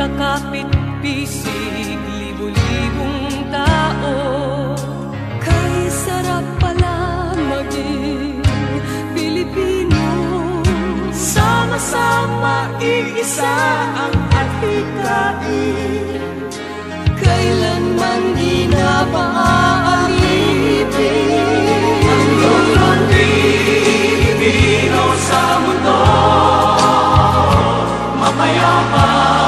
nakapit-pisig, libu-libong tao. Kay sarap pala maging Pilipino. Sama-sama iisa ang adhikain, kailanman di na paaalipin. Ang iyong Pilipino sa mundo, mapayapa